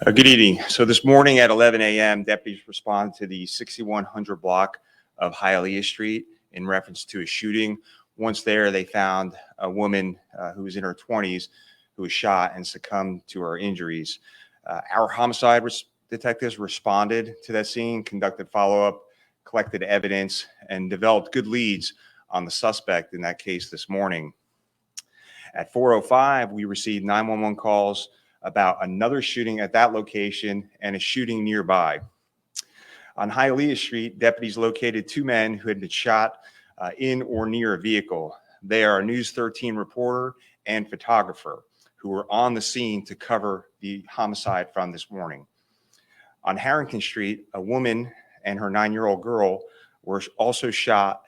Good evening. So this morning at 11 a.m., deputies responded to the 6100 block of Hialeah Street in reference to a shooting. Once there, they found a woman who was in her 20s who was shot and succumbed to her injuries. Our homicide detectives responded to that scene, conducted follow-up, collected evidence, and developed good leads on the suspect in that case this morning. At 4:05, we received 911 calls about another shooting at that location and a shooting nearby. On Hialeah Street, deputies located two men who had been shot in or near a vehicle. They are a News 13 reporter and photographer who were on the scene to cover the homicide from this morning. On Harrington Street, a woman and her 9-year-old girl were also shot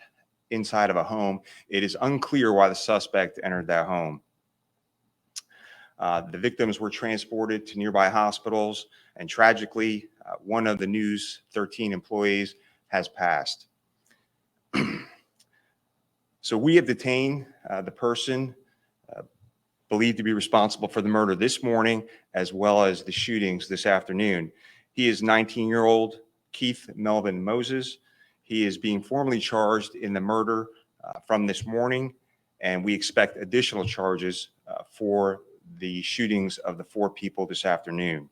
inside of a home. It is unclear why the suspect entered that home. The victims were transported to nearby hospitals, and tragically, one of the News 13 employees has passed. So we have detained the person believed to be responsible for the murder this morning, as well as the shootings this afternoon. He is 19-year-old Keith Melvin Moses. He is being formally charged in the murder from this morning, and we expect additional charges for the shootings of the 4 people this afternoon.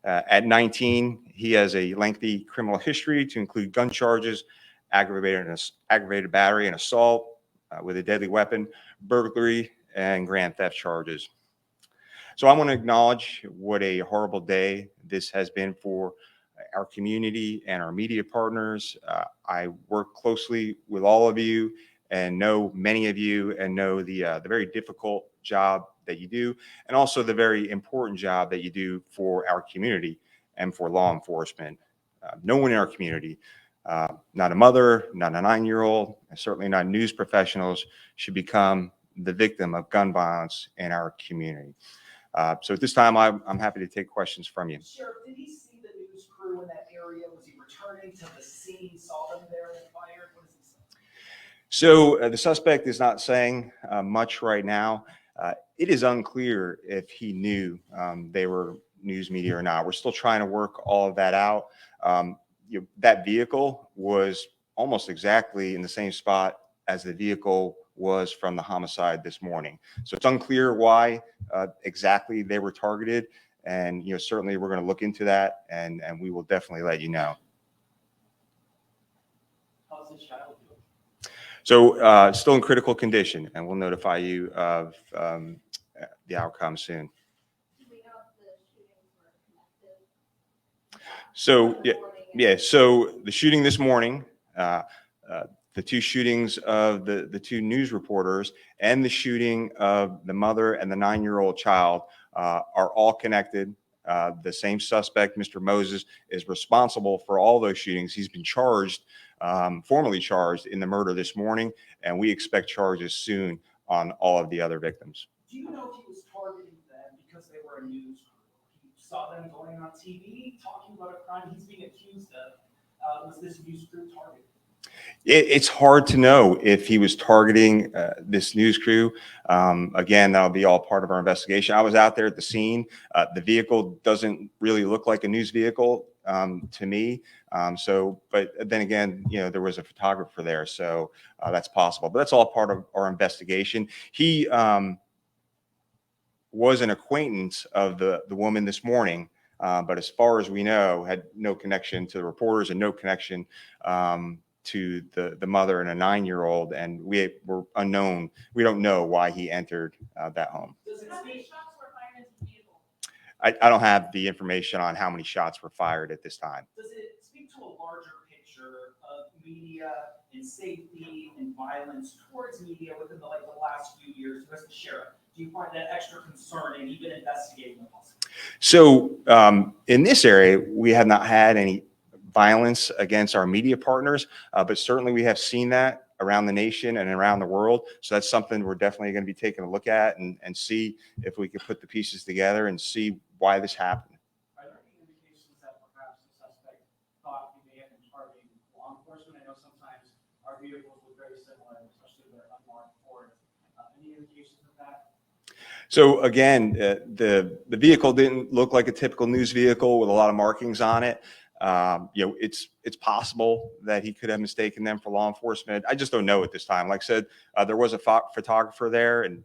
At 19, he has a lengthy criminal history to include gun charges, aggravated battery and assault with a deadly weapon, burglary, and grand theft charges. So I want to acknowledge what a horrible day this has been for our community and our media partners. I work closely with all of you and know many of you and know the very difficult job that you do, and also the very important job that you do for our community and for law enforcement. No one in our community, not a mother, not a 9-year-old, and certainly not news professionals, should become the victim of gun violence in our community. So at this time, I'm happy to take questions from you. Sheriff, did he see the news crew in that area? Was he returning to the scene, saw them there and fired? What does he say? So the suspect is not saying much right now. It is unclear if he knew they were news media or not. We're still trying to work all of that out. That vehicle was almost exactly in the same spot as the vehicle was from the homicide this morning. So it's unclear why exactly they were targeted. And certainly we're going to look into that, and we will definitely let you know. How's the child doing? So still in critical condition, and we'll notify you of the outcome soon. Do we know if the shootings were connected? So yeah. So the shooting this morning, the 2 shootings of the 2 news reporters, and the shooting of the mother and the 9-year-old child are all connected. The same suspect, Mr. Moses, is responsible for all those shootings. He's been charged, formally charged in the murder this morning, and we expect charges soon on all of the other victims. Do you know if he was targeting them because they were a news crew? He saw them going on TV, talking about a crime he's being accused of. Was this news crew targeted? It's hard to know if he was targeting this news crew. Again, that'll be all part of our investigation. I was out there at the scene. The vehicle doesn't really look like a news vehicle to me. But then again, there was a photographer there, so that's possible. But that's all part of our investigation. He was an acquaintance of the woman this morning, but as far as we know, had no connection to the reporters and no connection to the mother and a 9-year-old, and we were unknown. We don't know why he entered that home. How many shots were fired into the vehicle? I don't have the information on how many shots were fired at this time. Does it speak to a larger picture of media and safety and violence towards media within the last few years? As the sheriff, do you find that extra concerning, even investigating the possibility? So in this area, we have not had any violence against our media partners, but certainly we have seen that around the nation and around the world. So that's something we're definitely going to be taking a look at and see if we can put the pieces together and see why this happened. Are there any indications that perhaps the suspect thought he may have been targeting law enforcement? I know sometimes our vehicles look very similar, especially their unmarked Fords. Any indications of that? So again, the vehicle didn't look like a typical news vehicle with a lot of markings on it. It's possible that he could have mistaken them for law enforcement. I just don't know at this time. Like I said, there was a photographer there, and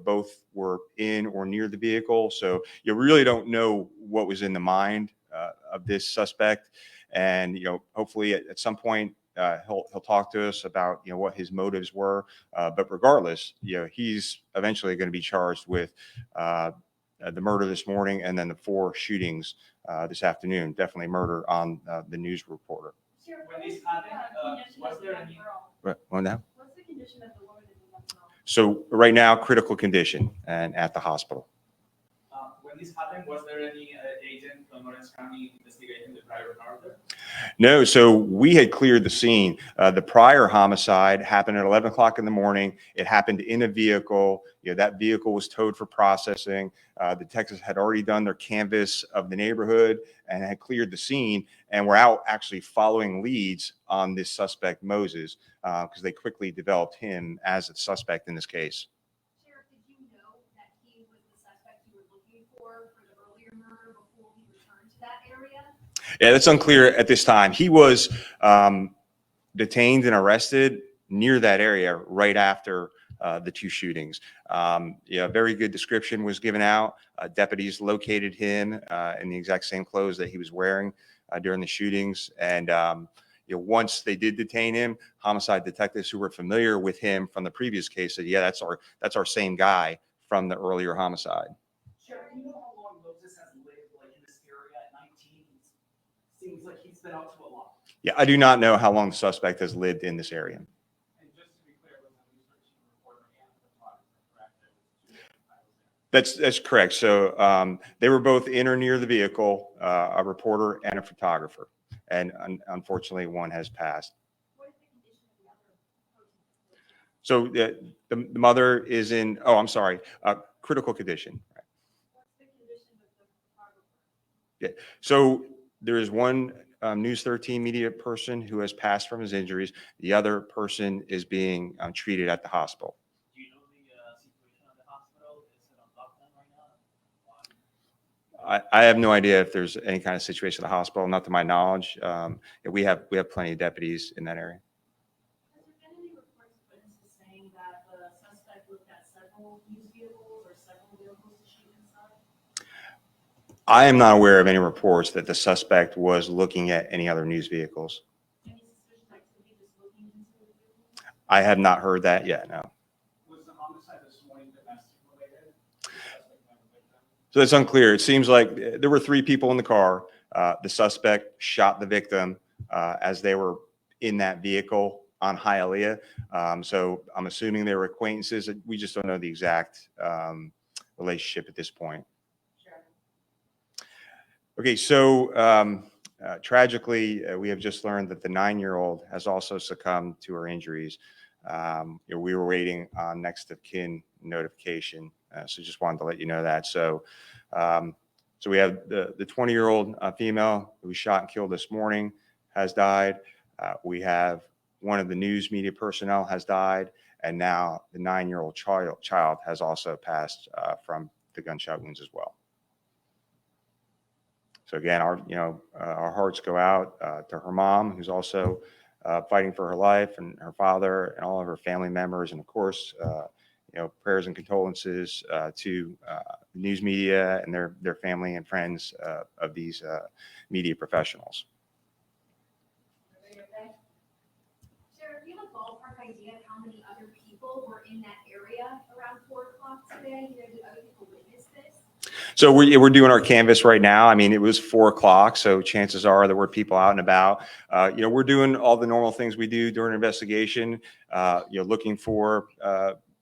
both were in or near the vehicle, so you really don't know what was in the mind of this suspect. And hopefully at some point he'll talk to us about what his motives were. But regardless, he's eventually going to be charged with the murder this morning and then the 4 shootings this afternoon. Definitely murder on the news reporter. When this happened, was there any? Well, now, What's the condition of the woman in the hospital? so right now, critical condition and at the hospital. When this happened, was there any agent from Orange County investigating the prior murder? No, so we had cleared the scene. The prior homicide happened at 11 o'clock in the morning. It happened in a vehicle. That vehicle was towed for processing. The detectives had already done their canvass of the neighborhood and had cleared the scene, and were out actually following leads on this suspect, Moses, because they quickly developed him as a suspect in this case. Sheriff, did you know that he was the suspect you were looking for the earlier murder before he returned to that area? Yeah, that's unclear at this time. He was detained and arrested near that area right after the 2 shootings. Very good description was given out. Deputies located him in the exact same clothes that he was wearing during the shootings. And once they did detain him, homicide detectives who were familiar with him from the previous case said, "Yeah, that's our same guy from the earlier homicide." Sheriff, do you know how long Moses has lived in this area at 19? Seems like he's been out to a lot. Yeah, I do not know how long the suspect has lived in this area. And just to be clear, was the News 13 reporter and the photographer correct? That's correct. So they were both in or near the vehicle, a reporter and a photographer. And unfortunately, one has passed. What is the condition of the other person? So the mother is in, I'm sorry, critical condition. What's the condition of the photographer? So there is one News 13 media person who has passed from his injuries. The other person is being treated at the hospital. Do you know the situation at the hospital? Is it on lockdown right now? I have no idea if there's any kind of situation at the hospital, not to my knowledge. We have plenty of deputies in that area. Has there been any reports of witnesses saying that the suspect looked at several news vehicles or several vehicles to shoot inside? I am not aware of any reports that the suspect was looking at any other news vehicles. Any suspicious activity just looking into the vehicle? I have not heard that yet, no. Was the homicide this morning domestic related? So that's unclear. It seems like there were 3 people in the car. The suspect shot the victim as they were in that vehicle on Hialeah. So I'm assuming they were acquaintances. We just don't know the exact relationship at this point. Sure. Okay, so tragically, we have just learned that the 9-year-old has also succumbed to her injuries. We were waiting on next of kin notification, so just wanted to let you know that. So, so we have the 20-year-old female who was shot and killed this morning has died. We have one of the news media personnel has died, and now the 9-year-old child has also passed from the gunshot wounds as well. So again, our hearts go out to her mom, who's also fighting for her life, and her father and all of her family members, and of course, prayers and condolences to news media and their family and friends of these media professionals. Sheriff, do you have a ballpark idea of how many other people were in that area around 4 o'clock today? Did other people witness this? So we're doing our canvas right now. I mean, it was 4 o'clock, so chances are there were people out and about. We're doing all the normal things we do during an investigation. Looking for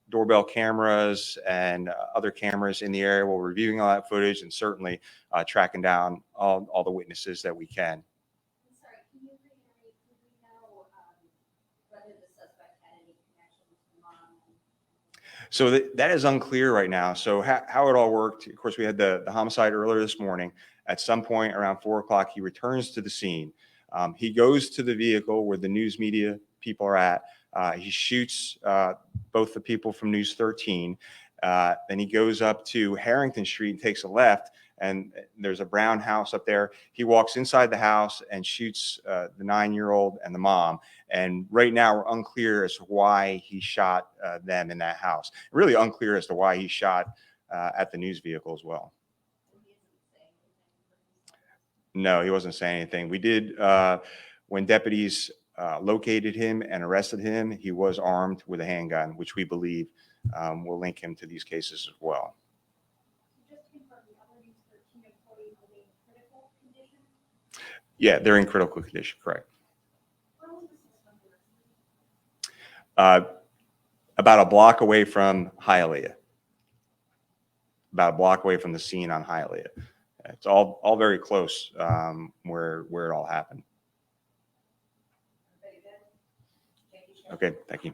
doorbell cameras and other cameras in the area. We're reviewing all that footage and certainly tracking down all the witnesses that we can. I'm sorry, can you reiterate, do we know whether the suspect had any connection with the mom? So that is unclear right now. So how it all worked, of course, we had the homicide earlier this morning. At some point around 4 o'clock, he returns to the scene. He goes to the vehicle where the news media people are at. He shoots both the people from News 13. Then he goes up to Harrington Street and takes a left, and there's a brown house up there. He walks inside the house and shoots the 9-year-old and the mom. And right now we're unclear as to why he shot them in that house. Really unclear as to why he shot at the news vehicle as well. No, he wasn't saying anything. We did, when deputies located him and arrested him, he was armed with a handgun, which we believe will link him to these cases as well. Just to confirm, the other News 13 employees will be in critical condition? Yeah, they're in critical condition, correct. Where was the system? About a block away from Hialeah. About a block away from the scene on Hialeah. It's all very close where it all happened. Okay, thank you.